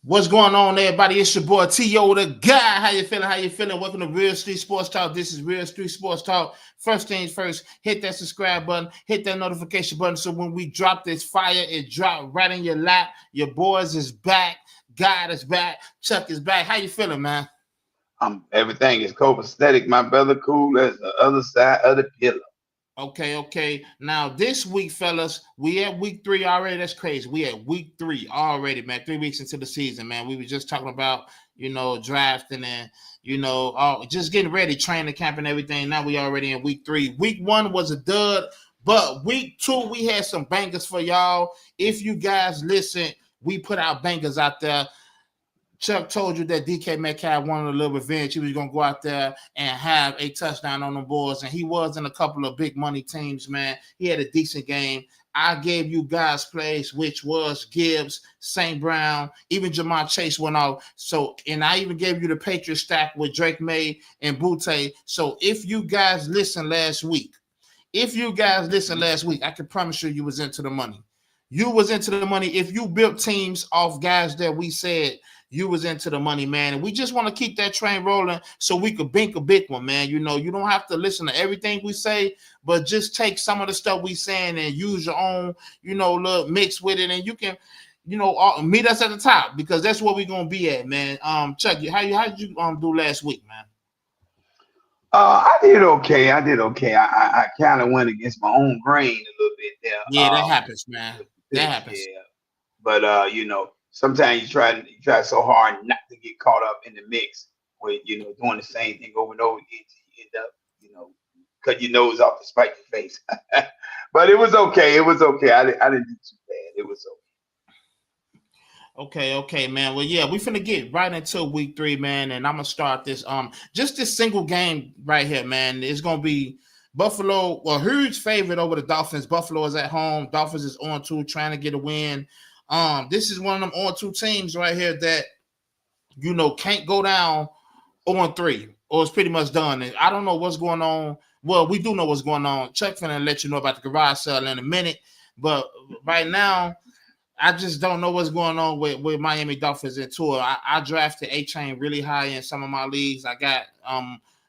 What's going on, everybody? It's your boy Teodagod. How you feeling? How you feeling? Welcome to Real Street Sports Talk. This is Real Street Sports Talk. First things first, hit that subscribe button, hit that notification button, so when we drop this fire, it drop right in your lap. Your boys is back. God is back. Chuck is back. How you feeling, man? Everything is copacetic, my brother. Cool as the other side of the pillow. Okay. Now this week, fellas, we at week 3 already. That's crazy. We at week 3 already, man. 3 weeks into the season, man. We were just talking about, drafting and, just getting ready, training camp and everything. Now we already in week 3. Week 1 was a dud, but week 2 we had some bangers for y'all. If you guys listen, we put out bangers out there. Chuck told you that DK Metcalf wanted a little revenge. He was going to go out there and have a touchdown on the boards, and he was in a couple of big money teams, man. He had a decent game. I gave you guys plays, which was Gibbs, St. Brown, even Jamar Chase went off. So, and I even gave you the Patriot stack with Drake May and Butte. So if you guys listened last week, I can promise you was into the money. You was into the money. If you built teams off guys that we said, you was into the money, man. And we just want to keep that train rolling so we could bank a big one, man. You don't have to listen to everything we say, but just take some of the stuff we saying and use your own, little mix with it. And you can, meet us at the top, because that's where we're going to be at, man. Chuck, how did you do last week, man? I did okay. I kind of went against my own grain a little bit there. Yeah, that happens, man. That happens. Yeah. But sometimes you try so hard not to get caught up in the mix with doing the same thing over and over again till you end up cut your nose off to spite your face. But it was okay. I didn't do too bad. It was okay. Okay, man. Well, yeah, we finna get right into week 3, man, and I'm gonna start this just this single game right here, man. It's gonna be Buffalo, well, huge favorite over the Dolphins. Buffalo is at home. Dolphins is on 2, trying to get a win. This is one of them on 2 teams right here that can't go down on 3, or it's pretty much done. And I don't know what's going on. Well, we do know what's going on. Chuck finna let you know about the garage sale in a minute, but right now, I just don't know what's going on with Miami Dolphins and Tua. I drafted A-Chain really high in some of my leagues. I got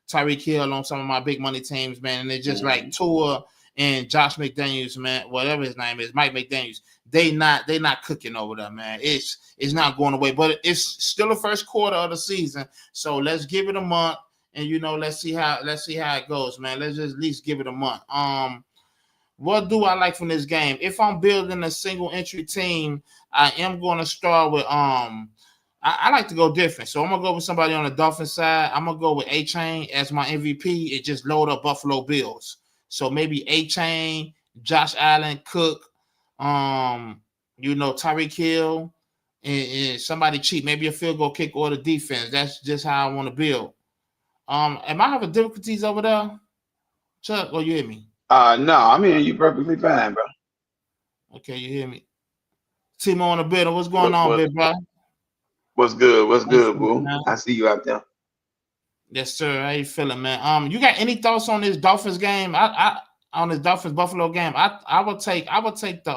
Tyreek Hill on some of my big money teams, man, and it's just like Tua and Josh McDaniels, man, whatever his name is, Mike McDaniels. They not cooking over there, man. It's not going away, but it's still the first quarter of the season. So let's give it a month, and let's see how it goes, man. Let's just at least give it a month. What do I like from this game? If I'm building a single entry team, I am going to start with I like to go different. So I'm gonna go with somebody on the Dolphins side. I'm gonna go with A-Chain as my MVP. It just load up Buffalo Bills. So maybe A-Chain, Josh Allen, Cook, Tyreek Hill, and somebody cheap, maybe a field goal kick or the defense. That's just how I want to build. Am I having difficulties over there, Chuck, or you hear me? No, I mean you perfectly fine, bro. Okay, you hear me. Timo on the building. What's going on, big bro? What's good, boo? Man. I see you out there. Yes, sir. How you feeling, man? You got any thoughts on this Dolphins game? On this Dolphins Buffalo game, I would take the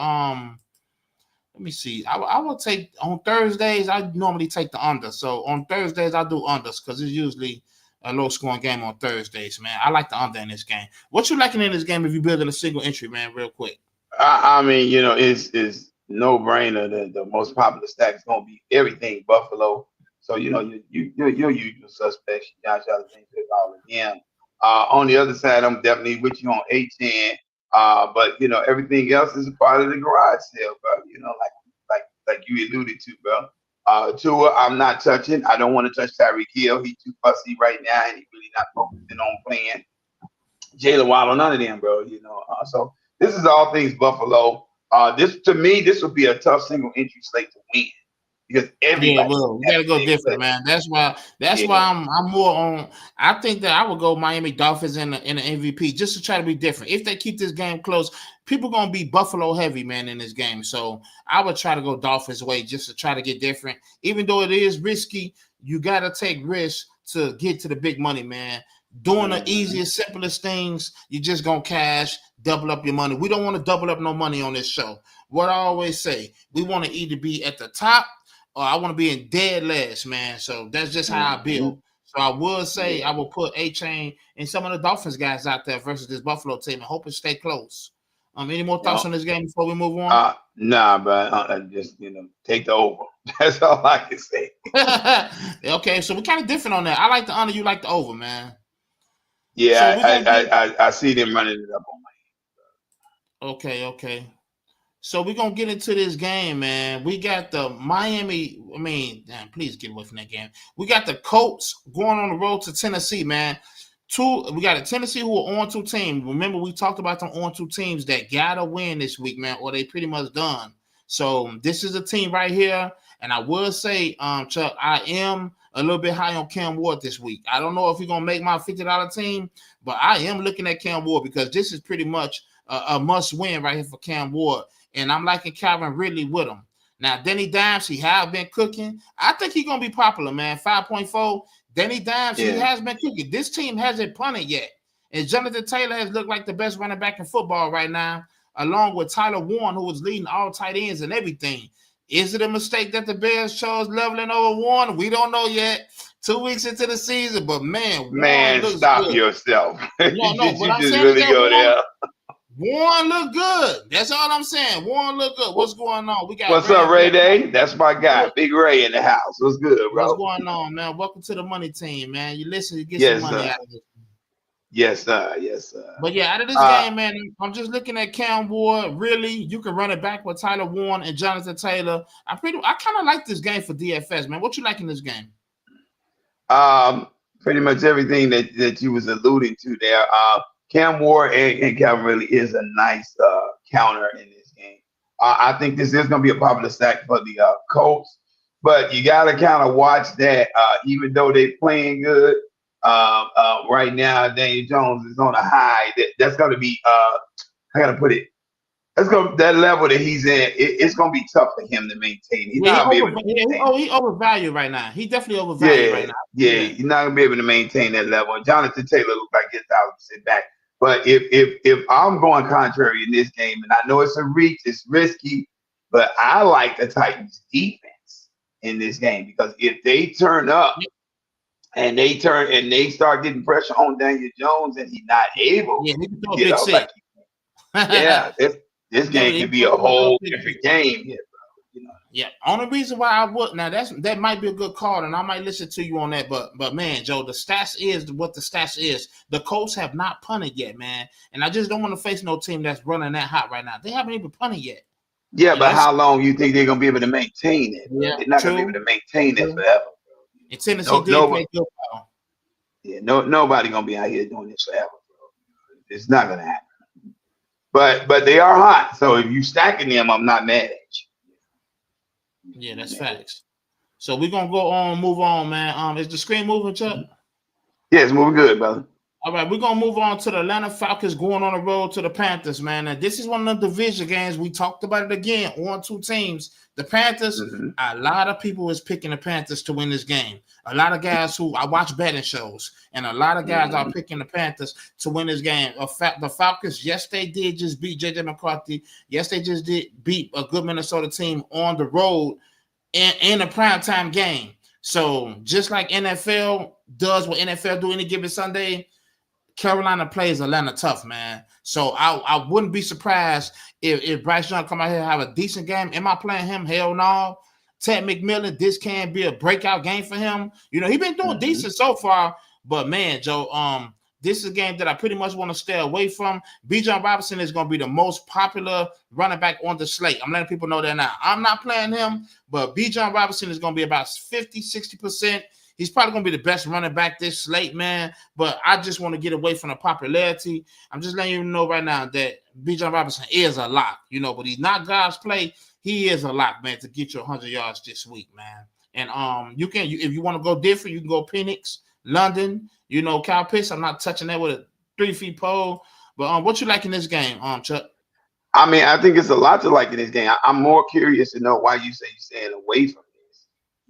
let me see. I will take on Thursdays. I normally take the under. So on Thursdays I do unders because it's usually a low scoring game on Thursdays, man. I like the under in this game. What you liking in this game if you're building a single entry, man? Real quick. I mean, it's no brainer. The most popular stack is gonna be everything Buffalo. So your usual suspects, Josh Allen, all of them. On the other side, I'm definitely with you on A-10. But everything else is a part of the garage sale, bro. Like you alluded to, bro. Tua, I'm not touching. I don't want to touch Tyreek Hill. He's too fussy right now, and he's really not focusing on playing. Jalen Waddle, none of them, bro. So this is all things Buffalo. This will be a tough single entry slate to win. Because everybody, we gotta go different, man. That's why I'm more on. I think that I would go Miami Dolphins in the MVP just to try to be different. If they keep this game close, people gonna be Buffalo heavy, man, in this game. So I would try to go Dolphins way just to try to get different. Even though it is risky, you gotta take risks to get to the big money, man. Doing the easiest, simplest things, you just gonna cash, double up your money. We don't want to double up no money on this show. What I always say, we want to either be at the top or I want to be in dead last, man. So that's just how I Mm-hmm. build. So I would say Yeah. I will put A-Chain and some of the Dolphins guys out there versus this Buffalo team and hope it stay close. Any more thoughts on this game before we move on? Nah, but just take the over. That's all I can say. Okay, so we're kind of different on that. I like the under, you like the over, man. So Yeah, we're gonna get I see them running it up on my. okay. So we're gonna get into this game, man. We got the Miami. I mean, damn, please get away from that game. We got the Colts going on the road to Tennessee, man. We got a Tennessee who are on two teams. Remember, we talked about them on two teams that gotta win this week, man, or they pretty much done. So this is a team right here, and I will say, Chuck, I am a little bit high on Cam Ward this week. I don't know if he's gonna make my $50 team, but I am looking at Cam Ward because this is pretty much a must win right here for Cam Ward. And I'm liking Calvin Ridley with him. Now, Denny Dimes, he have been cooking. I think he's going to be popular, man. 5.4. Denny Dimes, he has been cooking. This team hasn't punted yet. And Jonathan Taylor has looked like the best running back in football right now, along with Tyler Warren, who was leading all tight ends and everything. Is it a mistake that the Bears chose leveling over Warren? We don't know yet. 2 weeks into the season, but man, Man, looks stop good. yourself. No, you but I'm just saying really that go there. Warren look good. That's all I'm saying. Warren look good. What's going on? We got What's up, Ray Day? That's my guy, Big Ray in the house. What's good, bro? What's going on, man? Welcome to the money team, man. You listen, you get Yes, some money sir. out of it. Yes, sir. Yes, sir. But yeah, out of this game, man, I'm just looking at Cam Ward. Really, you can run it back with Tyler Warren and Jonathan Taylor. I kind of like this game for DFS, man. What you like in this game? Pretty much everything that you was alluding to there. Cam Ward and Calvin really is a nice counter in this game. I think this is going to be a popular stack for the Colts, but you got to kind of watch that. Even though they're playing good right now, Daniel Jones is on a high. That's going to be I got to put it. That level that he's in, it's going to be tough for him to maintain. He's not going to be able to maintain. He overvalued right now. He definitely overvalued right now. Yeah, he's not going to be able to maintain that level. And Jonathan Taylor looks like he's out to sit back. But if I'm going contrary in this game, and I know it's a reach, it's risky, but I like the Titans defense in this game because if they turn up and they start getting pressure on Daniel Jones and he's not able to get up like this game could be a whole different game here, bro. Yeah. Only reason why I would now that might be a good call, and I might listen to you on that. But man, Joe, the stats is what the stats is. The Colts have not punted yet, man, and I just don't want to face no team that's running that hot right now. They haven't even punted yet. Yeah, but how long you think they're gonna be able to maintain it? Yeah, they're not gonna be able to maintain it forever. And Tennessee did play good. Yeah, nobody gonna be out here doing this forever, bro. It's not gonna happen. But they are hot, so if you stacking them, I'm not mad at you. Yeah, that's facts. So we're gonna move on, man. Is the screen moving, Chuck? Yeah, it's moving good, brother. All right, we're gonna move on to the Atlanta Falcons going on the road to the Panthers, man. And this is one of the division games. We talked about it again on two teams. The Panthers, a lot of people is picking the Panthers to win this game. A lot of guys who I watch betting shows, and a lot of guys are picking the Panthers to win this game. The Falcons, yes, they did just beat J.J. McCarthy. Yes, they just did beat a good Minnesota team on the road in a primetime game. So just like NFL does what NFL do any given Sunday, Carolina plays Atlanta tough, man. So I wouldn't be surprised if Bryce Young come out here and have a decent game. Am I playing him? Hell no. Ted McMillan, this can be a breakout game for him. He's been doing decent so far, but man, Joe, this is a game that I pretty much want to stay away from. Bijan Robinson is going to be the most popular running back on the slate. I'm letting people know that now. I'm not playing him, but Bijan Robinson is going to be about 50, 60%. He's probably going to be the best running back this slate, man. But I just want to get away from the popularity. I'm just letting you know right now that Bijan Robinson is a lock, but he's not God's play. He is a lock, man, to get you 100 yards this week, man. And if you want to go different, you can go Phoenix, London, Kyle Pitts. I'm not touching that with a 3-foot pole. But what you like in this game, Chuck? I mean, I think it's a lot to like in this game. I'm more curious to know why you say you're staying away from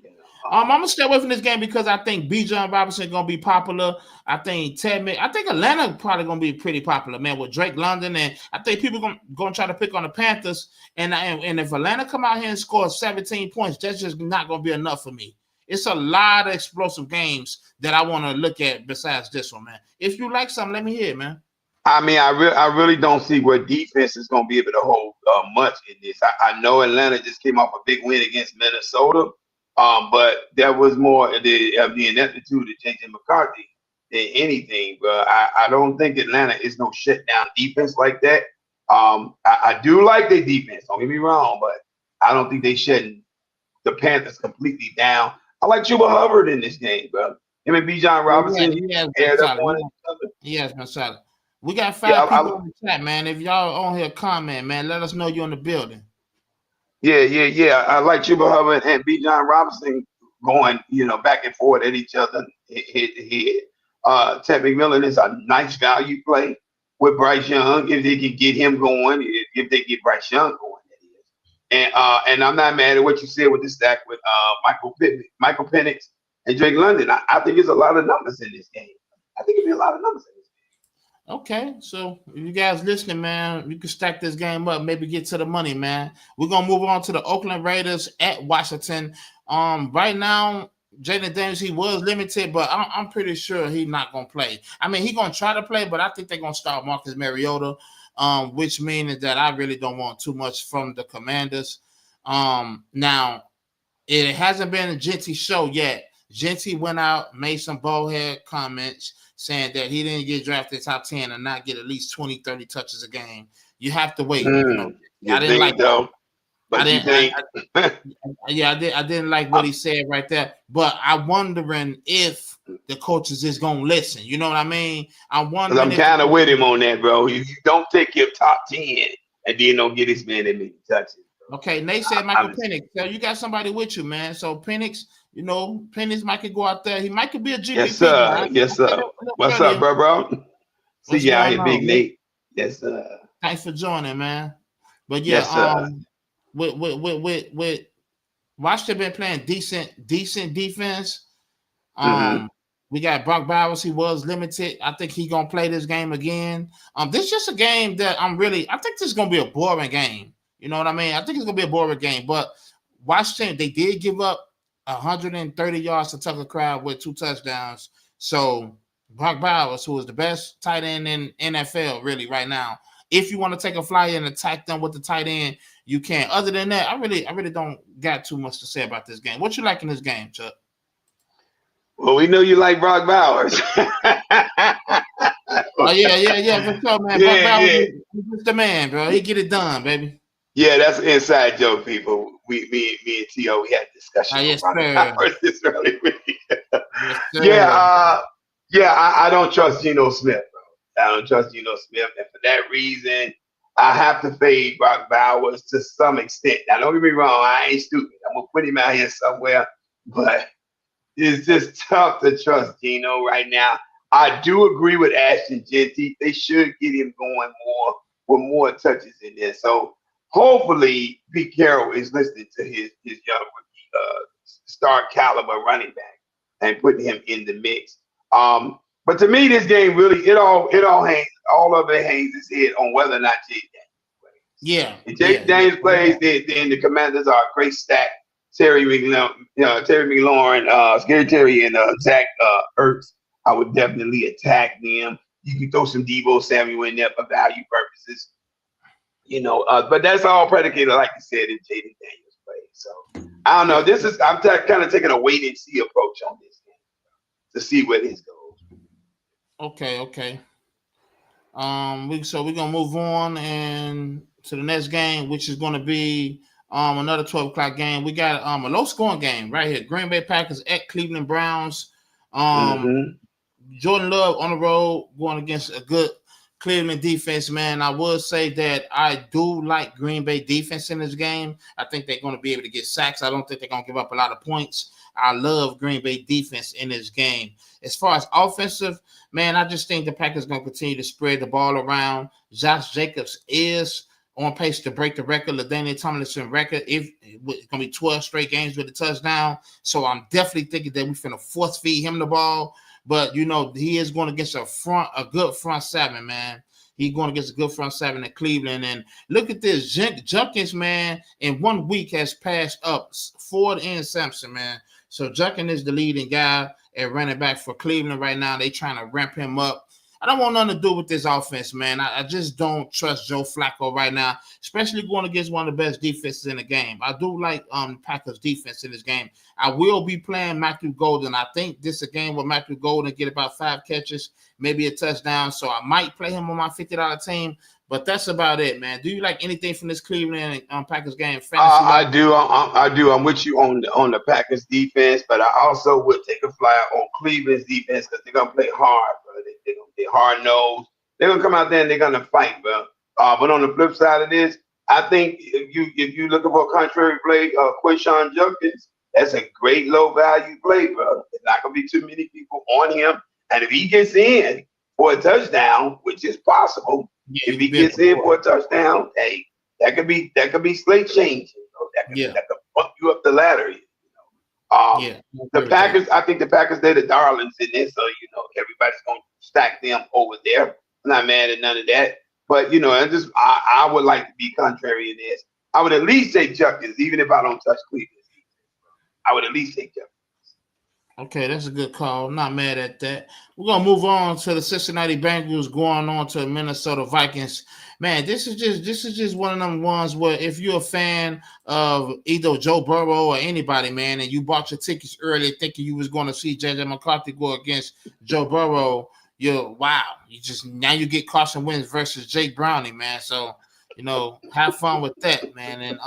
this. I'm gonna stay away from this game because I think Bijan Robinson gonna be popular. I think Atlanta probably gonna be pretty popular, man, with Drake London, and I think people gonna try to pick on the Panthers. And if Atlanta come out here and score 17 points, that's just not gonna be enough for me. It's a lot of explosive games that I want to look at besides this one, man. If you like something, let me hear it, man. I mean, I really don't see where defense is going to be able to hold much in this. I know Atlanta just came off a big win against Minnesota, but there was more of the ineptitude of J.J. McCarthy than anything. But I don't think Atlanta is no shutdown defense like that. I do like their defense. Don't get me wrong, but I don't think they shutting the Panthers completely down. I like Chuba Hubbard in this game, bro. Him and Bijan Robinson, he has paired been up on each other. He has been solid. We got 5 people in the chat, man. If y'all on here comment, man, let us know you're in the building. Yeah. I like Chuba Hubbard and Bijan Robinson going, back and forth at each other. Ted McMillan is a nice value play with Bryce Young if they can get him going. If they get Bryce Young going, that is. And I'm not mad at what you said with the stack with Michael Penix and Drake London. I think there's a lot of numbers in this game. I think it'll be a lot of numbers in this game. Okay, so if you guys listening, man, you can stack this game up, maybe get to the money, man. We're gonna move on to the Oakland Raiders at Washington. Right now, Jaden Daniels, he was limited, but I'm pretty sure he's not gonna play. I mean, he's gonna try to play, but I think they're gonna start Marcus Mariota, which means that I really don't want too much from the Commanders. Now it hasn't been a Genty show yet. Genty went out, made some ballhead comments saying that he didn't get drafted top 10 and not get at least 20, 30 touches a game. You have to wait. I didn't like that. I didn't like what he said right there. But I'm wondering if the coaches is gonna listen. You know what I mean? I'm wondering. I'm kind of with him on that, bro. You don't take your top 10 and then don't get this man that many touches. Okay, Nate said Michael Penix. So you got somebody with you, man. So Penix, Penix might go out there. He might be a GPP. Yes, sir. Yes, sir. What's up, bro? See you out here, Big Nate. Yes, sir. Thanks for joining, man. But yeah, yes, with Washington been playing decent defense. We got Brock Bowers. He was limited. I think he's gonna play this game again. This is just a game that I think this is gonna be a boring game. You know what I mean? I think it's gonna be a boring game. But Washington, they did give up 130 yards to Tucker Crowd with 2 touchdowns. So Brock Bowers, who is the best tight end in NFL, really right now. If you want to take a flyer and attack them with the tight end, you can. Other than that, I really don't got too much to say about this game. What you like in this game, Chuck? Well, we know you like Brock Bowers. Oh yeah, for sure, man. Brock Bowers is the man, bro. He get it done, baby. Yeah, that's an inside joke, people. Me and T.O., we had a discussion. Yes, sir. This early week. Yes, I don't trust Geno Smith, bro. I don't trust Geno Smith, and for that reason, I have to fade Brock Bowers to some extent. Now, don't get me wrong, I ain't stupid. I'm gonna put him out here somewhere, but it's just tough to trust Geno right now. I do agree with Ashton Genty. They should get him going more with more touches in there. So hopefully Pete Carroll is listening to his young star caliber running back and putting him in the mix. But to me, this game really it all of it hangs its head on whether or not Jake Daniels plays. Yeah. If Jake Daniels plays, then the Commanders are a great stack. Terry McLaurin, Scary Terry, and Zach Ertz. I would definitely attack them. You can throw some Deebo Samuel in there for value purposes. But that's all predicated, like you said, in Jaden Daniels play. So I don't know. I'm kind of taking a wait and see approach on this game to see where this goes. Okay. We're gonna move on and to the next game, which is gonna be another 12 o'clock game. We got a low scoring game right here. Green Bay Packers at Cleveland Browns. Jordan Love on the road going against a good Cleveland defense, man. I will say that I do like Green Bay defense in this game. I think they're going to be able to get sacks. I don't think they're going to give up a lot of points. I love Green Bay defense in this game. As far as offensive, man, I just think the Packers going to continue to spread the ball around. Josh Jacobs is on pace to break the record, LaDainian Tomlinson record. If it's gonna be 12 straight games with a touchdown, so I'm definitely thinking that we're finna force feed him the ball. But you know, he is going against a good front seven, man. He's going against a good front seven in Cleveland. And look at this. Junkins, man, in 1 week has passed up Ford and Sampson, man. So Junkins is the leading guy at running back for Cleveland right now. They trying to ramp him up. I don't want nothing to do with this offense, man. I just don't trust Joe Flacco right now, especially going against one of the best defenses in the game. I do like Packers defense in this game. I will be playing Matthew Golden. I think this is a game where Matthew Golden get about 5 catches, maybe a touchdown. So I might play him on my $50 team. But that's about it, man. Do you like anything from this Cleveland Packers game? I do. I do. I'm with you on the Packers defense, but I also would take a flyer on Cleveland's defense because they're gonna play hard, bro. They're gonna be hard nosed. They're gonna come out there and they're gonna fight, bro. But on the flip side of this, I think if you looking for a contrary play, Quinshon Judkins, that's a great low value play, bro. There's not gonna be too many people on him, and if he gets in for a touchdown, which is possible. Yeah, if he gets in for a touchdown, hey, that could be slate changing. You know? That could bump you up the ladder. You know? The Packers, I think the Packers, they're the darlings in this, so you know everybody's gonna stack them over there. I'm not mad at none of that, but you know, I would like to be contrary in this. I would at least take Junkins, even if I don't touch Cleveland. I would at least take Junkins. Okay, that's a good call. I'm not mad at that. We're gonna move on to the Cincinnati Bengals going on to Minnesota Vikings. Man, this is just one of them ones where if you're a fan of either Joe Burrow or anybody, man, and you bought your tickets early thinking you was going to see JJ McCarthy go against Joe Burrow, you now you get Carson Wentz versus Jake Browning, man. So you know, have fun with that, man. And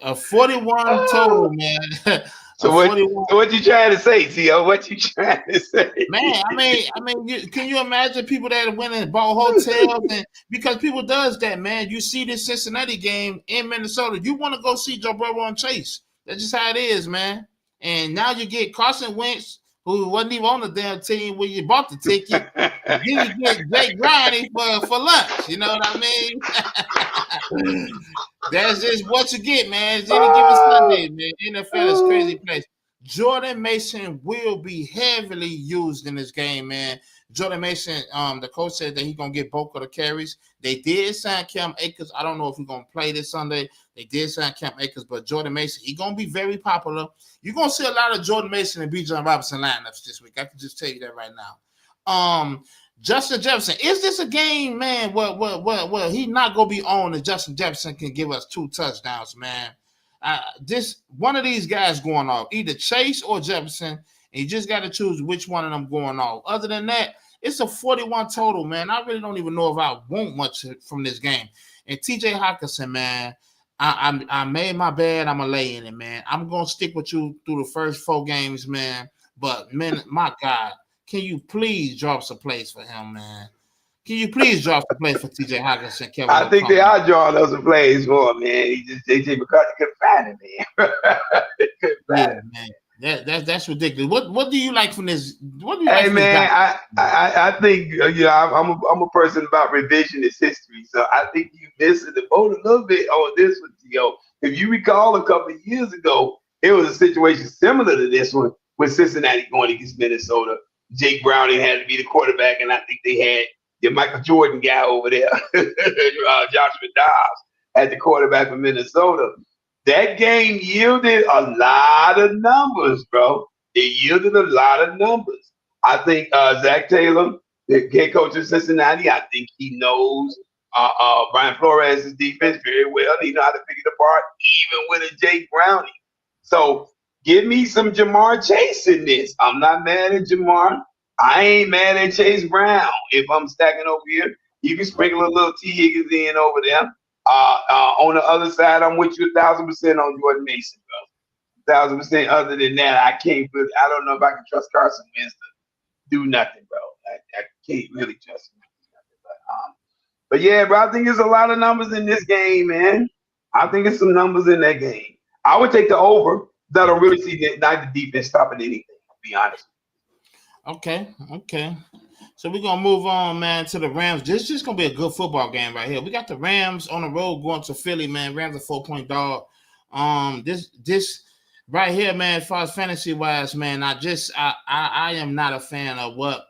a 41 total, man. So what you trying to say, T.O.? What you trying to say? Man, I mean, can you imagine people that went and bought hotels and because people does that, man. You see this Cincinnati game in Minnesota, you want to go see Joe Burrow and Chase. That's just how it is, man. And now you get Carson Wentz, who wasn't even on the damn team when you bought the ticket. Then you get Jake Browning for lunch. You know what I mean? That's just what you get, man. It's any given Sunday, man. NFL is a crazy place. Jordan Mason will be heavily used in this game, man. Jordan Mason, the coach said that he's going to get both of the carries. They did sign Cam Akers. I don't know if he's going to play this Sunday. They did sign Cam Akers, but Jordan Mason, he's going to be very popular. You're going to see a lot of Jordan Mason and Bijan Robinson lineups this week. I can just tell you that right now. Justin Jefferson, is this a game, man, where he not going to be on and Justin Jefferson can give us 2 touchdowns, man? This one of these guys going off, either Chase or Jefferson, and you just got to choose which one of them going off. Other than that, it's a 41 total, man. I really don't even know if I want much from this game. And TJ Hawkinson, man, I made my bed. I'm going to lay in it, man. I'm going to stick with you through the first 4 games, man. But, man, my God, can you please drop some plays for him, man? Can you please drop some plays for TJ Hawkinson? Kevin I think they are drawing those plays for him, man. He just JJ McCarthy couldn't find him, man. Man. That's ridiculous. What do you like from this? What do you like from man, I think I'm a person about revisionist history, so I think you missing the boat a little bit on this one, T.O. If you recall, a couple of years ago, it was a situation similar to this one with Cincinnati going against Minnesota. Jake Browning had to be the quarterback, and I think they had your Michael Jordan guy over there, Joshua Dobbs, at the quarterback for Minnesota. That game yielded a lot of numbers, bro. It yielded a lot of numbers. I think Zach Taylor, the head coach of Cincinnati, I think he knows Brian Flores' defense very well. He knows how to pick it apart, even with a Jake Browning. So give me some Jamar Chase in this. I'm not mad at Jamar. I ain't mad at Chase Brown. If I'm stacking over here, you can sprinkle a little T. Higgins in over there. On the other side, I'm with you 1,000% on Jordan Mason, bro. 1,000%. Other than that, I don't know if I can trust Carson Wentz to do nothing, bro. I can't really trust him to do nothing. But yeah, bro, I think there's a lot of numbers in this game, man. I think it's some numbers in that game. I would take the over. I don't really see the defense stopping anything, to be honest. Okay. So we're gonna move on, man, to the Rams. This is just gonna be a good football game right here. We got the Rams on the road going to Philly, man. Rams a 4-point dog. This right here, man, as far as fantasy wise, man, I am not a fan of what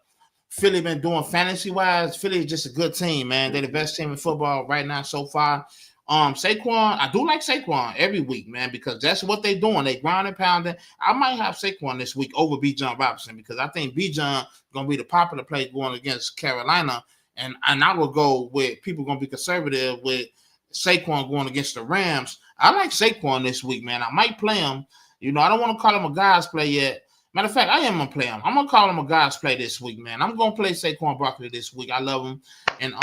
Philly been doing fantasy wise. Philly is just a good team, man. They're the best team in football right now so far. Saquon, I do like Saquon every week, man, because that's what they're doing. They ground and pounding. I might have Saquon this week over Bijan Robinson because I think Bijan gonna be the popular play going against Carolina, and I will go with people gonna be conservative with Saquon going against the Rams. I like Saquon this week, man. I might play him. You know, I don't want to call him a guy's play yet. Matter of fact, I am gonna play him. I'm gonna call him a guy's play this week, man. I'm gonna play Saquon Barkley this week. I love him, and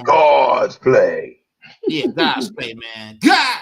God's play. Yeah, God's play, man. God.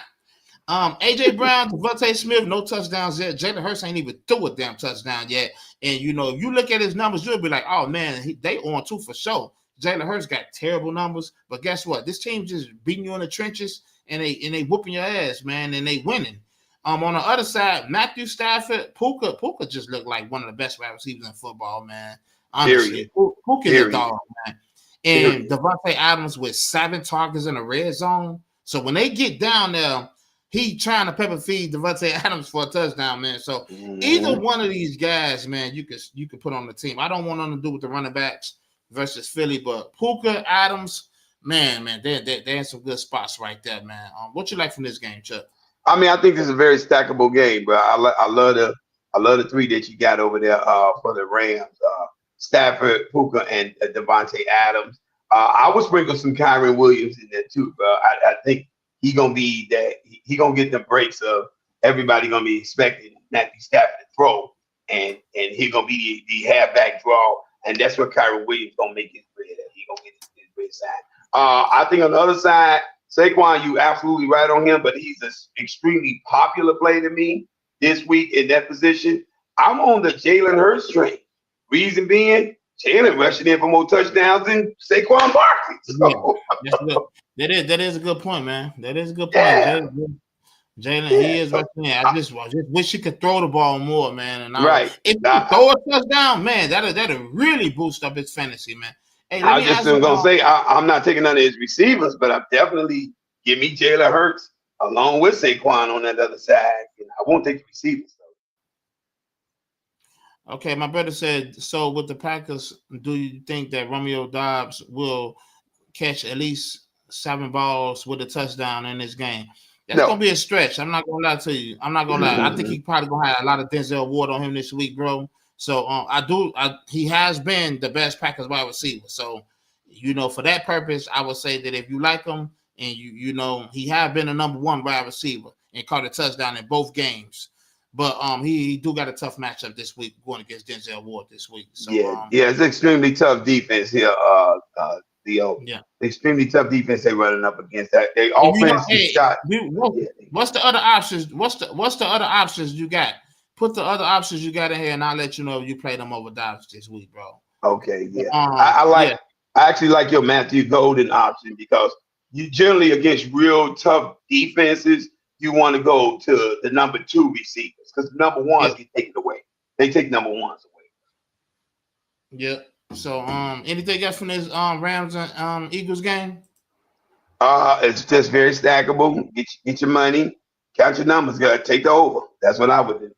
AJ Brown, Devontae Smith, no touchdowns yet. Jalen Hurts ain't even threw a damn touchdown yet. And you know, if you look at his numbers, you'll be like, oh man, they on 2 for sure. Jalen Hurts got terrible numbers, but guess what? This team just beating you in the trenches and they whooping your ass, man, and they winning. On the other side, Matthew Stafford, Puka just looked like one of the best wide receivers in football, man. Honestly, Puka is a dog, man. And Devontae Adams with 7 targets in the red zone. So when they get down there, he trying to pepper feed Devontae Adams for a touchdown, man. So either one of these guys, man, you could put on the team. I don't want nothing to do with the running backs versus Philly, but Puka, Adams, man, they're in some good spots right there, man. What you like from this game, Chuck? I mean, I think this is a very stackable game, but I love the 3 that you got over there for the Rams. Stafford, Puka, and Devontae Adams. I would sprinkle some Kyron Williams in there too, bro. I think he gonna be that. He gonna get the breaks of everybody gonna be expecting Matthew Stafford to throw, and he gonna be the halfback draw, and that's what Kyron Williams gonna make his bread at. He gonna get his bread side. I think on the other side, Saquon, you absolutely right on him, but he's an extremely popular play to me this week in that position. I'm on the Jalen Hurts train. Reason being, Jalen rushing in for more touchdowns than Saquon Barkley. So. Yeah, that is a good point, man. That is a good point. Yeah. Jalen, he is rushing in. I just wish he could throw the ball more, man. And right. If he throw a touchdown, man, that'll really boost up his fantasy, man. Hey, I just was gonna say I'm not taking none of his receivers, but I'm definitely give me Jalen Hurts along with Saquon on that other side. I won't take the receivers. Okay, my brother said, so with the Packers, do you think that Romeo Doubs will catch at least 7 balls with a touchdown in this game? That's going to be a stretch. I'm not going to lie to you. I'm not going to lie. I think he probably going to have a lot of Denzel Ward on him this week, bro. So he has been the best Packers wide receiver. So, you know, for that purpose, I would say that if you like him and you know, he have been a number 1 wide receiver and caught a touchdown in both games. But he do got a tough matchup this week going against Denzel Ward this week. So it's extremely tough defense here. Extremely tough defense they running up against that. They offense shot. What's the other options? What's the other options you got? Put the other options you got in here, and I'll let you know if you play them over Dobbs this week, bro. Okay, yeah. I actually like your Matthew Golden option because you generally against real tough defenses. You want to go to the number 2 receivers because number 1s get taken away. They take number 1s away. Yeah. So, anything else from this Rams and Eagles game? It's just very stackable. Get your money, count your numbers, guys. Take the over. That's what I would do.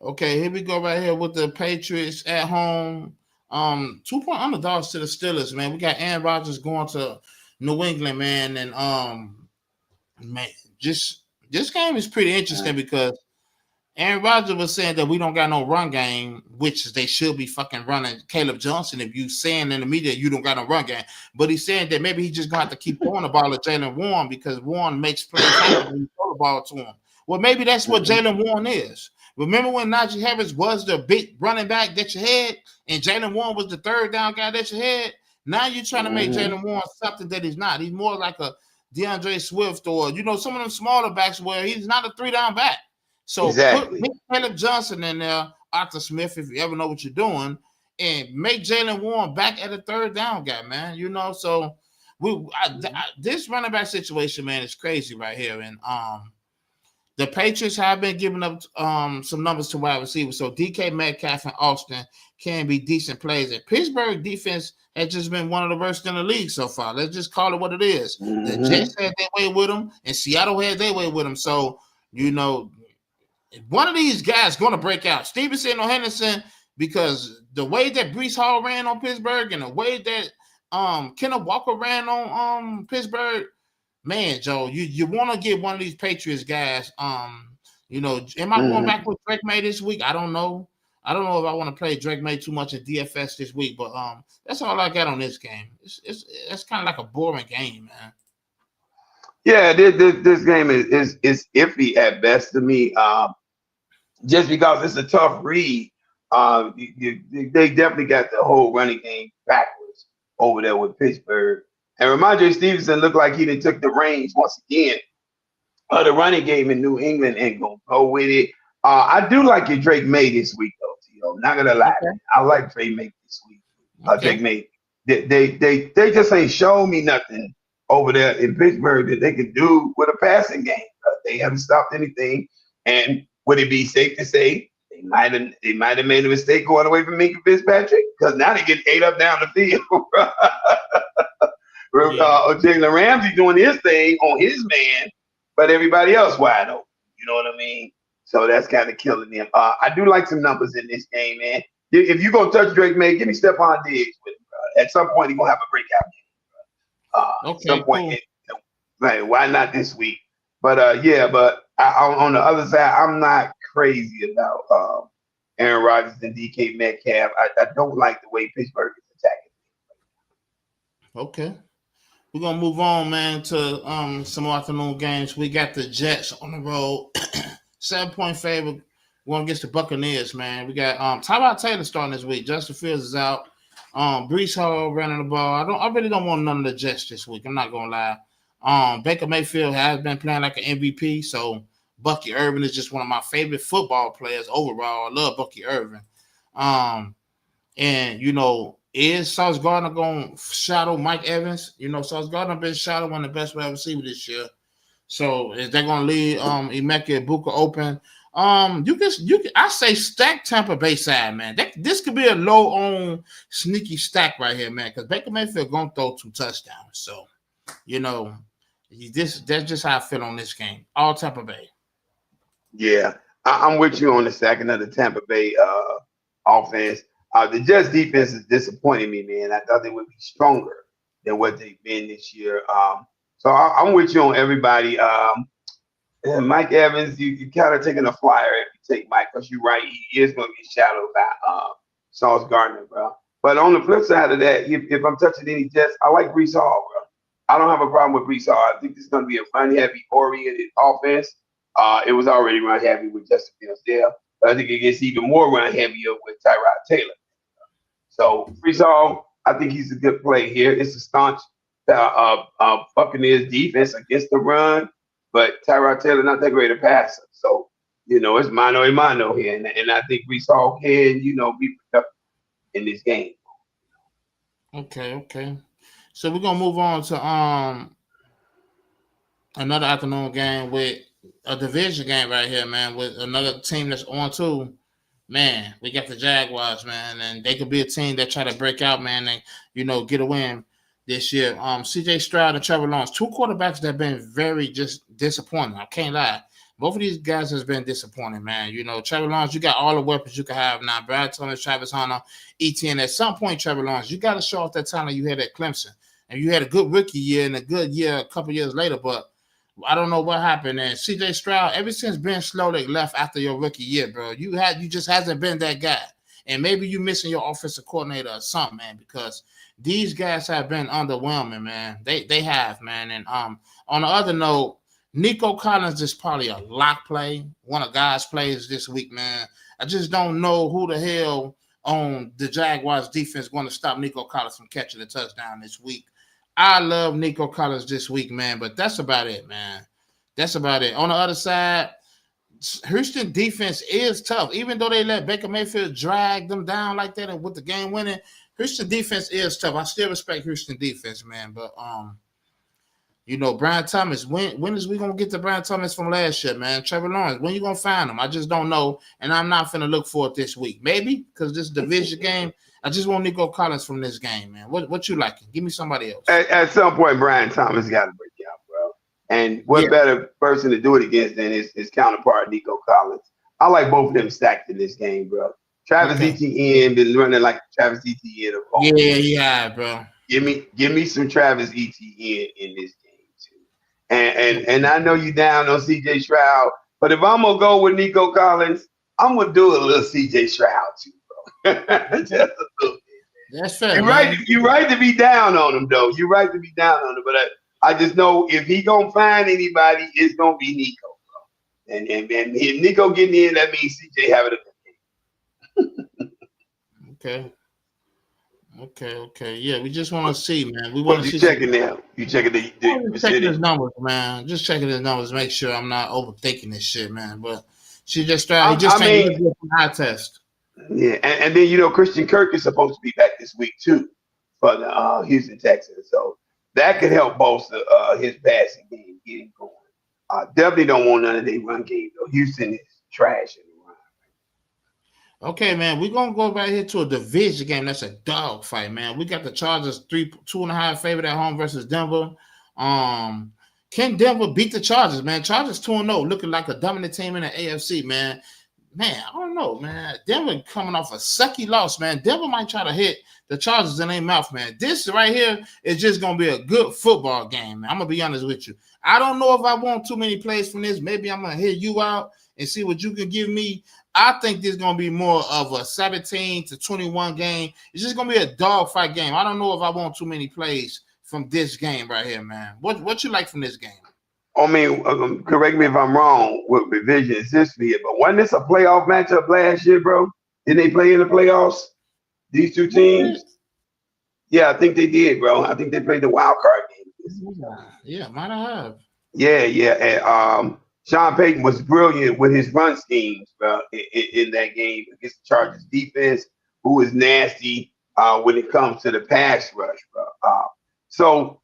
Okay, here we go right here with the Patriots at home. 2-point underdogs to the Steelers, man. We got Aaron Rodgers going to New England, man, and man. Just this game is pretty interesting because Aaron Rodgers was saying that we don't got no run game, which they should be fucking running Caleb Johnson. If you saying in the media you don't got no run game, but he's saying that maybe he's just gonna have to keep throwing the ball at Jalen Warren because Warren makes plays when you throw the ball to him. Well, maybe that's what Jalen Warren is. Remember when Najee Harris was the big running back that you had, and Jalen Warren was the 3rd down guy that you had? Now you're trying to make Jalen Warren something that he's not. He's more like a DeAndre Swift or, you know, some of them smaller backs where he's not a 3-down back. So put Caleb Johnson in there, Arthur Smith, if you ever know what you're doing, and make Jalen Warren back at a 3rd down guy, man. You know, so this running back situation, man, is crazy right here. And the Patriots have been giving up some numbers to wide receivers. So DK Metcalf and Austin can be decent plays. And Pittsburgh defense has just been one of the worst in the league so far. Let's just call it what it is. Mm-hmm. The Jets had their way with them, and Seattle had their way with them. So, one of these guys going to break out. Stevenson or Henderson, because the way that Breece Hall ran on Pittsburgh and the way that Kenneth Walker ran on Pittsburgh, man, Joe, you want to get one of these Patriots guys. Am I going back with Drake May this week? I don't know. I don't know if I want to play Drake May too much in DFS this week, but that's all I got on this game. It's kind of like a boring game, man. Yeah, this game is iffy at best to me. Just because it's a tough read. They definitely got the whole running game backwards over there with Pittsburgh. And Ramondre Stevenson looked like he done took the reins once again of the running game in New England and gonna go with it. I do like your Drake May this week, though, Tio. Not gonna lie. Okay. I like Drake May this week. Drake May. They just ain't showed me nothing over there in Pittsburgh that they can do with a passing game. They haven't stopped anything. And would it be safe to say they might have made a mistake going away from Minka Fitzpatrick? Because now they get ate up down the field. Jalen Ramsey doing his thing on his man, but everybody else wide open. You know what I mean? So that's kind of killing them. I do like some numbers in this game, man. If you're going to touch Drake May, give me Stephon Diggs with him, bro. At some point, he's going to have a breakout game. At some point, cool. Why not this week? But on the other side, I'm not crazy about Aaron Rodgers and DK Metcalf. I don't like the way Pittsburgh is attacking. Okay. We're going to move on, man, to some afternoon games. We got the Jets on the road. 7-point favorite going against the Buccaneers, man. We got Tyrod Taylor starting this week. Justin Fields is out. Breece Hall running the ball. I really don't want none of the Jets this week. I'm not going to lie. Baker Mayfield has been playing like an MVP, so Bucky Irvin is just one of my favorite football players overall. I love Bucky Irvin. Is Sauce Gardner going to shadow Mike Evans? Sauce Gardner been shadowing the best wide receiver this year. So is that going to leave Emeka Ibuka open? I say stack Tampa Bay side, man. This could be a low on sneaky stack right here, man, because Baker Mayfield going to throw 2 touchdowns. So, that's just how I feel on this game. All Tampa Bay. Yeah, I'm with you on the second of the Tampa Bay offense. The Jets defense is disappointing me, man. I thought they would be stronger than what they've been this year. So I'm with you on everybody. Mike Evans, you kind of taking a flyer if you take Mike, because you're right, he is going to get shadowed by Sauce Gardner, bro. But on the flip side of that, if I'm touching any Jets, I like Breece Hall, bro. I don't have a problem with Breece Hall. I think this is going to be a run-heavy oriented offense. It was already run-heavy with Justin Fields there, but I think it gets even more run-heavier with Tyrod Taylor. So Breece Hall, I think he's a good play here. It's a staunch Buccaneers defense against the run, but Tyrod Taylor not that great a passer. So, it's mano a mano here. And I think Breece Hall can, be productive in this game. Okay. So we're going to move on to another afternoon game with a division game right here, man, with another team that's on too. Man, we got the Jaguars, man, and they could be a team that try to break out, man, and, get a win this year. CJ Stroud and Trevor Lawrence, 2 quarterbacks that have been very just disappointing. I can't lie. Both of these guys has been disappointing, man. Trevor Lawrence, you got all the weapons you can have now. Brad Thomas, Travis Hunter, ETN. At some point, Trevor Lawrence, you got to show off that talent you had at Clemson. And you had a good rookie year and a good year a couple years later, but I don't know what happened. And CJ Stroud, ever since Ben Slowik left after your rookie year, bro, you just hasn't been that guy. And maybe you missing your offensive coordinator or something, man, because these guys have been underwhelming, man. They have, man. And on the other note, Nico Collins is probably a lock play, one of God's plays this week, man. I just don't know who the hell on the Jaguars defense going to stop Nico Collins from catching a touchdown this week. I love Nico Collins this week, man, but that's about it, man. That's about it. On the other side, Houston defense is tough. Even though they let Baker Mayfield drag them down like that and with the game winning, Houston defense is tough. I still respect Houston defense, man, but You know, Brian Thomas. When is we gonna get the Brian Thomas from last year, man? Trevor Lawrence. When you gonna find him? I just don't know, and I'm not finna look for it this week. Maybe because this division game. I just want Nico Collins from this game, man. What you liking? Give me somebody else. At some point, Brian Thomas got to break out, bro. And what better person to do it against than his counterpart, Nico Collins? I like both of them stacked in this game, bro. Travis Etienne been running like Travis Etienne of all. Yeah, bro. Give me some Travis Etienne in this game too. And I know you down on CJ Stroud, but if I'm gonna go with Nico Collins, I'm gonna do a little CJ Stroud too, bro. Just a little bit. That's fair. You're right to be down on him, though. You're right to be down on him, but I just know if he gonna find anybody, it's gonna be Nico, bro. And if Nico getting in, that means CJ having a good game. Okay. Yeah, we just want to see, man. We want to see. You checking now? You checking checking his numbers, man. Just checking his numbers, make sure I'm not overthinking this shit, man. But she just started. He just taking a high test. Yeah, and then, you know, Christian Kirk is supposed to be back this week, too, for the Houston Texans. So that could help bolster his passing game getting going. Definitely don't want none of their run game, though. Houston is trash in the run. Okay, man, we're going to go right here to a division game. That's a dog fight, man. We got the Chargers 2.5 favorite at home versus Denver. Can Denver beat the Chargers, man? Chargers 2-0, looking like a dominant team in the AFC, man. Man, I don't know, man. Denver coming off a sucky loss, man. Denver might try to hit the Chargers in their mouth, man. This right here is just going to be a good football game, man. I'm going to be honest with you. I don't know if I want too many plays from this. Maybe I'm going to hear you out and see what you can give me. I think this is going to be more of a 17-21 game. It's just going to be a dogfight game. I don't know if I want too many plays from this game right here, man. What you like from this game? I mean, correct me if I'm wrong with revision history, but wasn't this a playoff matchup last year, bro? Didn't they play in the playoffs? These two teams? Yeah, I think they did, bro. I think they played the wild card game. Yeah, might have. Yeah. And Sean Payton was brilliant with his run schemes, bro, in that game against the Chargers defense, who is nasty when it comes to the pass rush, bro. So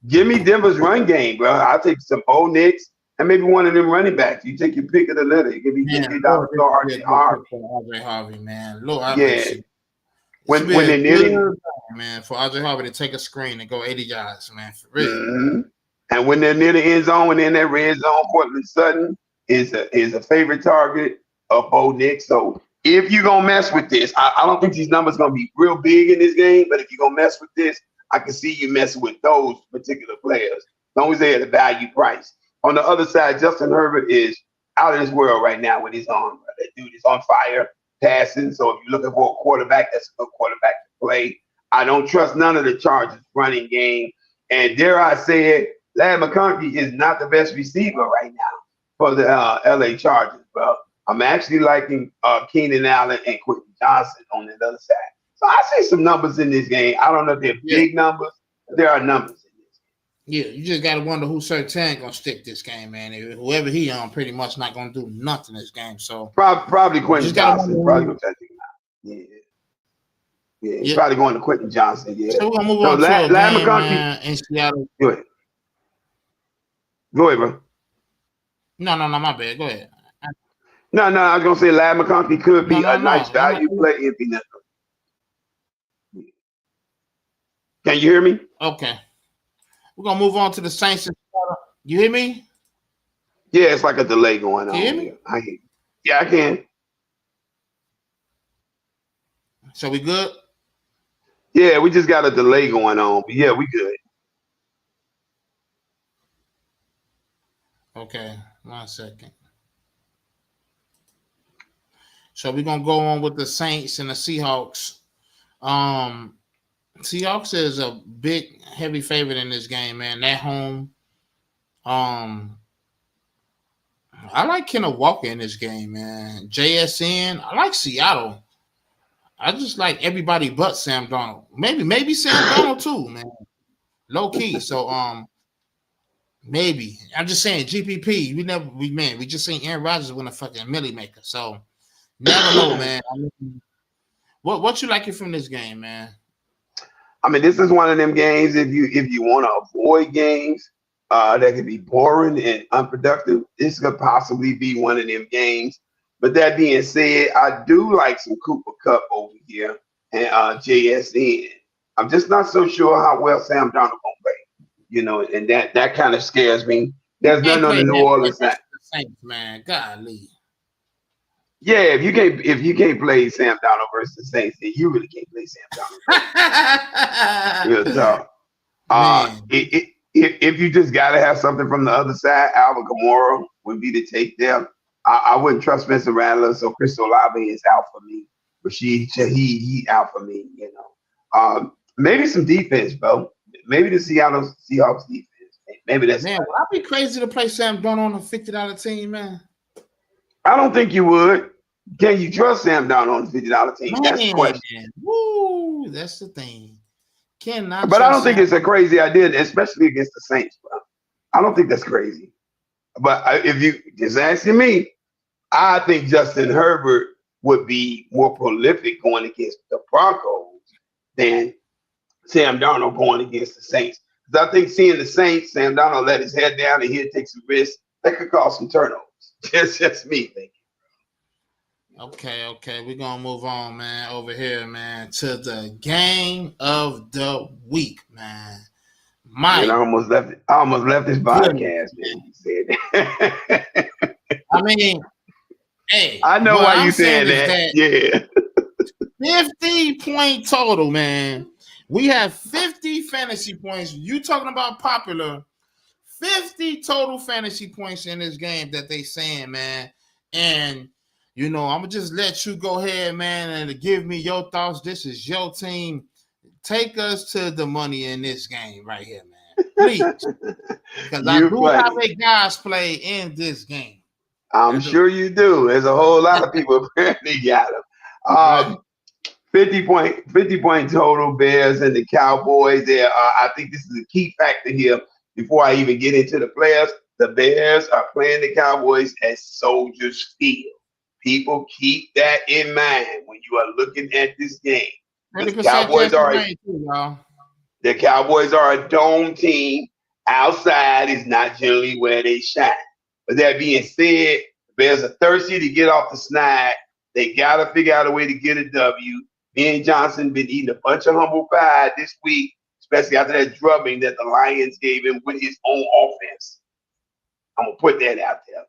give me Denver's run game, bro. I'll take some Bo Nix and maybe one of them running backs. You take your pick of the litter. Give me RJ Harvey, man. Lord, when they're nearly, man, for RJ Harvey to take a screen and go 80 yards, man, for real. Mm-hmm. And when they're near the end zone, when they're in that red zone, Cortland Sutton is a favorite target of Bo Nix. So if you're gonna mess with this, I don't think these numbers gonna be real big in this game, but if you're gonna mess with this, I can see you messing with those particular players, as long as they're at a value price. On the other side, Justin Herbert is out of this world right now with his arm. That dude is on fire passing. So if you're looking for a quarterback, that's a good quarterback to play. I don't trust none of the Chargers running game. And dare I say it, Larry McConkey is not the best receiver right now for the LA Chargers, bro. I'm actually liking Keenan Allen and Quentin Johnson on the other side. So I see some numbers in this game. I don't know if they're big numbers, but there are numbers in this game. Yeah, you just got to wonder who Surtain going to stick this game, man. Whoever he on, pretty much not going to do nothing this game. So probably Quentin Johnson. Probably going to take him out. Yeah, he's probably going to Quentin Johnson. Yeah. So we're going to move on to a game, man, in Seattle. Go ahead. Go ahead, bro. No, my bad. Go ahead. No, I was going to say Larry McConkey could be a nice value play if he doesn't. Can you hear me? Okay. We're going to move on to the Saints. You hear me? Yeah, it's like a delay going on. Can you hear me? I hear you. Yeah, I can. So we good? Yeah, we just got a delay going on. But yeah, we good. Okay, 1 second. So we're going to go on with the Saints and the Seahawks. Seahawks is a big, heavy favorite in this game, man. At home. I like Kenneth Walker in this game, man. JSN. I like Seattle. I just like everybody but Sam Darnold. Maybe Sam Darnold too, man. Low key. So maybe. I'm just saying GPP. We just seen Aaron Rodgers win a fucking milli maker. So never know, man. What you liking from this game, man? I mean, this is one of them games. If you want to avoid games, that could be boring and unproductive. This could possibly be one of them games. But that being said, I do like some Cooper Cup over here and JSN. I'm just not so sure how well Sam Darnold gonna play. And that kind of scares me. There's Can't nothing on play the New him Orleans side. versus the Saints, man. Golly. Yeah, if you can't play Sam Darnold versus the Saints, then you really can't play Sam Darnold. Real talk. Man. If you just gotta have something from the other side, Alvin Kamara would be the take there. I wouldn't trust Spencer Rattler, so Chris Olave is out for me. But he out for me. Maybe some defense, bro. Maybe the Seattle Seahawks defense. Maybe that's. Man, would I be crazy to play Sam Darnold on a $50 team, man? I don't think you would. Can you trust Sam Darnold on a $50 team? Man, That's the question. Woo, that's the thing. Cannot. But I don't think it's a crazy idea, especially against the Saints, bro. I don't think that's crazy. But if you just asking me, I think Justin Herbert would be more prolific going against the Broncos than Sam Darnold going against the Saints. Because I think seeing the Saints, Sam Darnold let his head down and he'll take some risks. That could cause some turnovers. That's just me thinking. Okay. We're going to move on, man, over here, man, to the game of the week, man. Mike. I almost left this podcast, man. You said that. I mean, hey. I know why you saying that. Yeah. 50-point total, man. We have 50 fantasy points. You talking about popular. 50 total fantasy points in this game that they saying, man. And, I'm going to just let you go ahead, man, and give me your thoughts. This is your team. Take us to the money in this game right here, man. Please. Because I do have a guys play in this game. I'm sure you do. There's a whole lot of people apparently got them. 50 point total, Bears and the Cowboys. There, I think this is a key factor here. Before I even get into the players, the Bears are playing the Cowboys at Soldiers Field. People keep that in mind when you are looking at this game. The Cowboys are a dome team. Outside is not generally where they shine. But that being said, the Bears are thirsty to get off the snide. They got to figure out a way to get a W. Ben Johnson been eating a bunch of humble pie this week, especially after that drubbing that the Lions gave him with his own offense. I'm going to put that out there.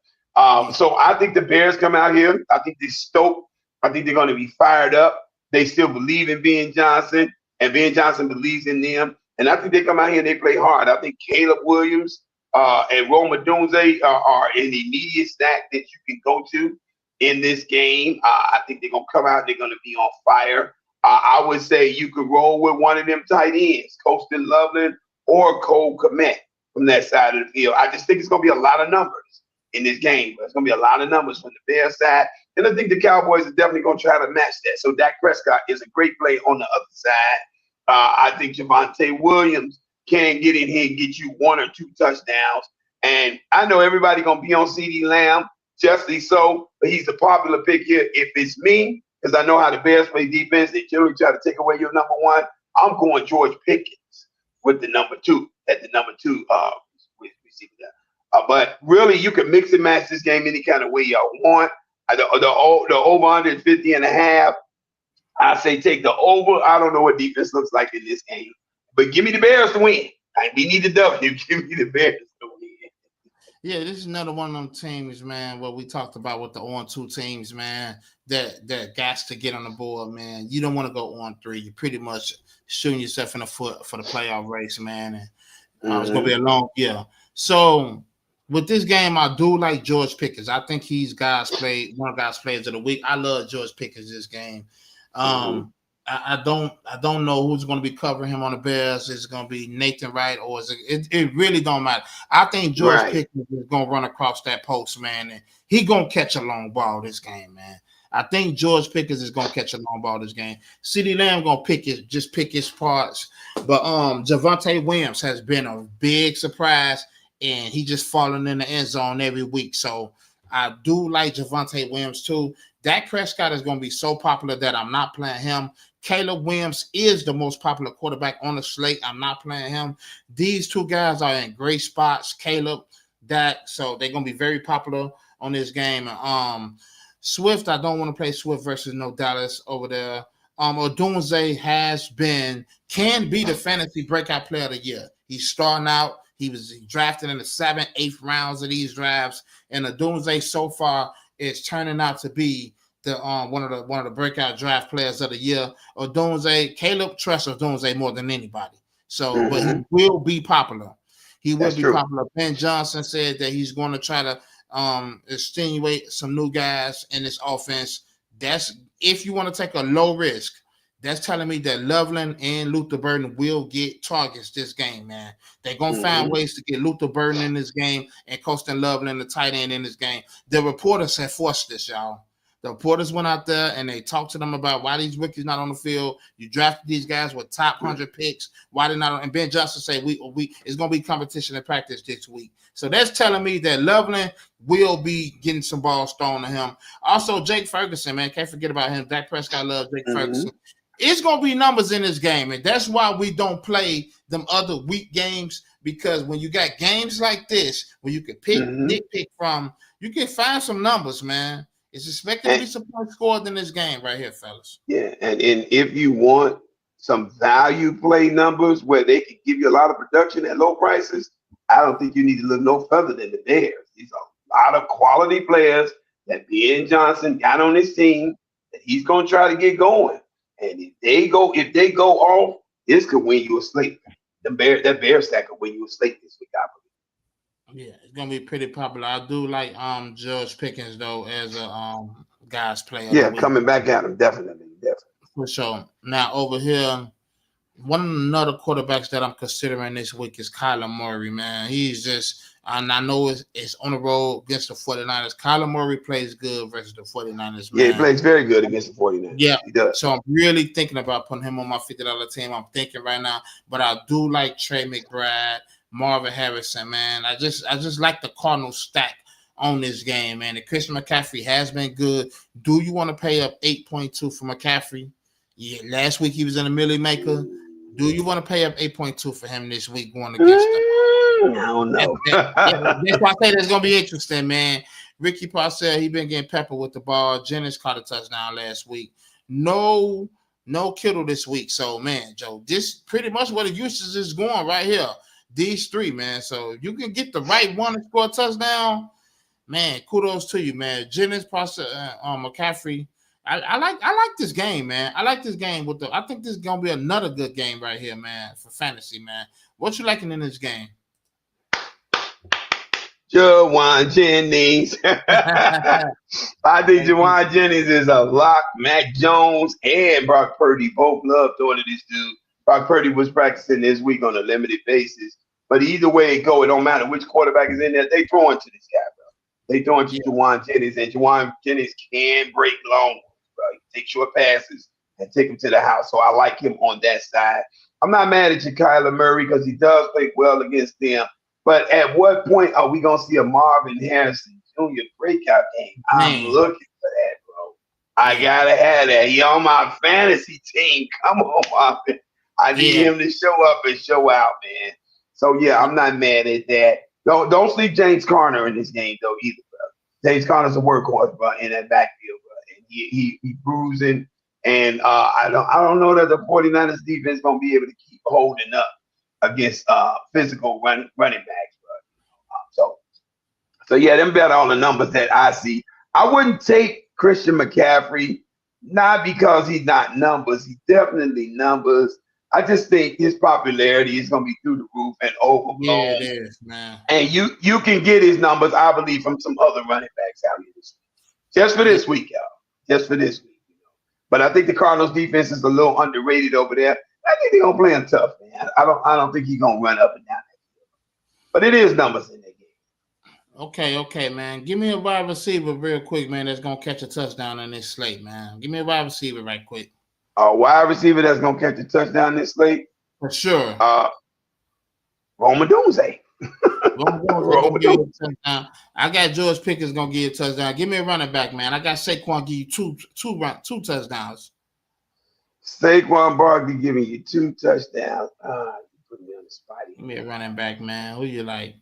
So I think the Bears come out here. I think they're stoked. I think they're going to be fired up. They still believe in Ben Johnson, and Ben Johnson believes in them. And I think they come out here and they play hard. I think Caleb Williams and Rome Odunze are an immediate stack that you can go to in this game. I think they're going to come out. They're going to be on fire. I would say you could roll with one of them tight ends, Colston Loveland or Cole Kmet from that side of the field. I just think it's going to be a lot of numbers in this game. It's going to be a lot of numbers from the Bears side. And I think the Cowboys are definitely going to try to match that. So Dak Prescott is a great play on the other side. I think Javonte Williams can get in here and get you 1 or 2 touchdowns. And I know everybody going to be on CeeDee Lamb, justly so, but he's the popular pick here. If it's me, because I know how the Bears play defense, they generally try to take away your number 1. I'm going George Pickens with the number 2 at the number 2 receiver there. But really, you can mix and match this game any kind of way y'all want. The over-under is 50.5. I say take the over. I don't know what defense looks like in this game, but give me the Bears to win. We need the W. Give me the Bears to win. Yeah, this is another one of them teams, man, what we talked about with the on-2 teams, man, that got to get on the board, man. You don't want to go on 3. You're pretty much shooting yourself in the foot for the playoff race, man. And it's going to be a long year. So with this game, I do like George Pickens. I think he's one of guys players of the week. I love George Pickens this game. I don't know who's going to be covering him on the Bears. Is it going to be Nathan Wright or is it really don't matter. I think George Pickens is going to run across that post, man, and he going to catch a long ball this game, man. I think George Pickens is going to catch a long ball this game. CeeDee Lamb going to pick his parts. But Javonte Williams has been a big surprise, and he just falling in the end zone every week. So I do like Javonte Williams too. Dak Prescott is going to be so popular that I'm not playing him Caleb Williams is the most popular quarterback on the slate. I'm not playing him. These two guys are in great spots. Caleb, Dak, so they're gonna be very popular on this game. Swift, I don't want to play Swift versus no Dallas over there. Odunze can be the fantasy breakout player of the year. He's starting out. He was drafted in the 7th, 8th rounds of these drafts, and Odunze so far is turning out to be the one of the breakout draft players of the year. Odunze, Caleb trusts Odunze more than anybody. So, but he will be popular. He will be popular. Ben Johnson said that he's going to try to extenuate some new guys in this offense. That's if you want to take a low risk. That's telling me that Loveland and Luther Burden will get targets this game, man. They're going to find ways to get Luther Burden in this game and Colston Loveland, the tight end, in this game. The reporters have forced this, y'all. The reporters went out there and they talked to them about why these rookies not on the field. You drafted these guys with top 100 picks. Why they not on? And Ben Johnson said we it's going to be competition in practice this week. So that's telling me that Loveland will be getting some balls thrown to him. Also, Jake Ferguson, man, can't forget about him. Dak Prescott loves Jake Ferguson. It's going to be numbers in this game, and that's why we don't play them other weak games, because when you got games like this, where you can nitpick from, you can find some numbers, man. It's expected to be some points scored in this game right here, fellas. Yeah, and if you want some value play numbers where they can give you a lot of production at low prices, I don't think you need to look no further than the Bears. These are a lot of quality players that Ben Johnson got on his team that he's going to try to get going. And if they go off, this could win you a slate. That bear stack could win you a slate this week, I believe. Yeah, it's gonna be pretty popular. I do like George Pickens though as a guys player. Yeah, coming back at him, definitely. For sure. Now over here, another quarterbacks that I'm considering this week is Kyler Murray, man. He's just, and I know it's on the road against the 49ers. Kyler Murray plays good versus the 49ers, man. Yeah, he plays very good against the 49ers. Yeah, he does. So I'm really thinking about putting him on my $50 team. I'm thinking right now, but I do like Trey McBride, Marvin Harrison, man. I just like the Cardinals stack on this game, man. And Christian McCaffrey has been good. Do you want to pay up 8.2 for McCaffrey? Yeah, last week he was in a Millie Maker. Do you want to pay up 8.2 for him this week going against them? I don't know. That's why I say that's going to be interesting, man. Ricky Parcell, he been getting peppered with the ball. Jennings caught a touchdown last week. No Kittle this week. So, man, Joe, this pretty much what the usage is going right here. These three, man. So you can get the right one to score a touchdown, man. Kudos to you, man. Jennings, Parcell, McCaffrey. I like this game, man. I like this game I think this is gonna be another good game right here, man, for fantasy, man. What you liking in this game? Jawan Jennings. I think Jawan Jennings is a lock. Mac Jones and Brock Purdy both love throwing to this dude. Brock Purdy was practicing this week on a limited basis. But either way it go, it don't matter which quarterback is in there. They throwing to this guy, bro. They throwing to Jawan Jennings, and Jawan Jennings can break long. Take short passes and take him to the house. So I like him on that side. I'm not mad at you, Kyler Murray, because he does play well against them. But at what point are we going to see a Marvin Harrison Jr. breakout game? I'm looking for that, bro. I got to have that. He on my fantasy team. Come on, Marvin. I need him to show up and show out, man. So, yeah, I'm not mad at that. Don't sleep James Conner in this game, though, either, bro. James Conner's a workhorse, bro, in that backfield, bro. He bruising, and I don't know that the 49ers defense is going to be able to keep holding up against physical running backs. So yeah, them bet all the numbers that I see. I wouldn't take Christian McCaffrey, not because he's not numbers. He's definitely numbers. I just think his popularity is going to be through the roof and overblown. Yeah, it is, man. And you can get his numbers, I believe, from some other running backs out here this week. Just for this week, y'all. Just for this week. But I think the Cardinals defense is a little underrated over there. I think they're gonna play him tough, man. I don't think he's gonna run up and down that field. But it is numbers in that game. Okay, man. Give me a wide receiver real quick, man, that's gonna catch a touchdown in this slate, man. Give me a wide receiver right quick. A wide receiver that's gonna catch a touchdown in this slate? For sure. Roman Doomsday. I got George Pickens gonna give you a touchdown. Give me a running back, man. I got Saquon give you two touchdowns. Saquon Barkley giving you 2 touchdowns. You put me on the spot Give here. me a running back, man. Who you like?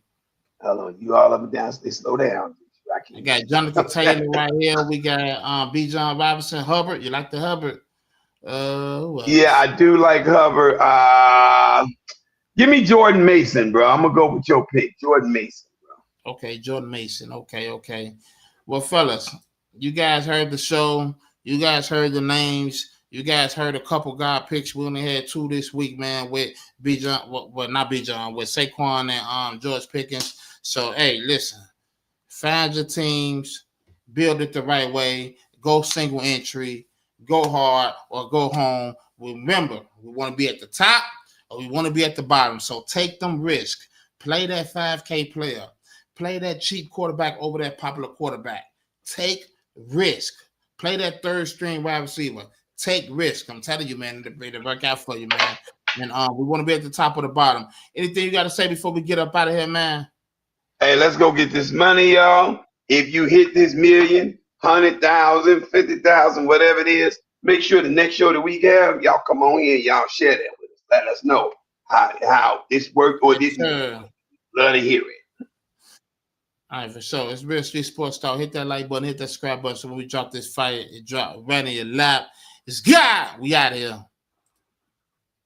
Hold on, you all up and down. Stay slow down. I I can't got see. Jonathan Taylor right here. We got B. John Robinson, Hubbard. You like the Hubbard? Who Yeah, else? I do like Hubbard. Give me Jordan Mason, bro. I'm gonna go with your pick, Jordan Mason, bro. Okay, Jordan Mason. Okay. Well, fellas, you guys heard the show. You guys heard the names. You guys heard a couple guy picks. We only had 2 this week, man, with B. John. Well, not B. John, with Saquon and George Pickens. So, hey, listen. Find your teams, build it the right way, go single entry, go hard or go home. Remember, we want to be at the top or we want to be at the bottom. So take them risks. Play that 5K player. Play that cheap quarterback over that popular quarterback. Take risk. Play that third string wide receiver. Take risk. I'm telling you, man, it'll work out for you, man. And we want to be at the top or the bottom. Anything you got to say before we get up out of here, man? Hey, let's go get this money, y'all. If you hit this million, 100,000, 50,000, whatever it is, make sure the next show that we have, y'all come on here and y'all share that with us. Let us know how this worked or didn't work. Love to hear it. All right, for sure. It's Real Street Sports Talk. Hit that like button, hit that subscribe button. So when we drop this fire, it drop right in your lap. It's God. We out of here.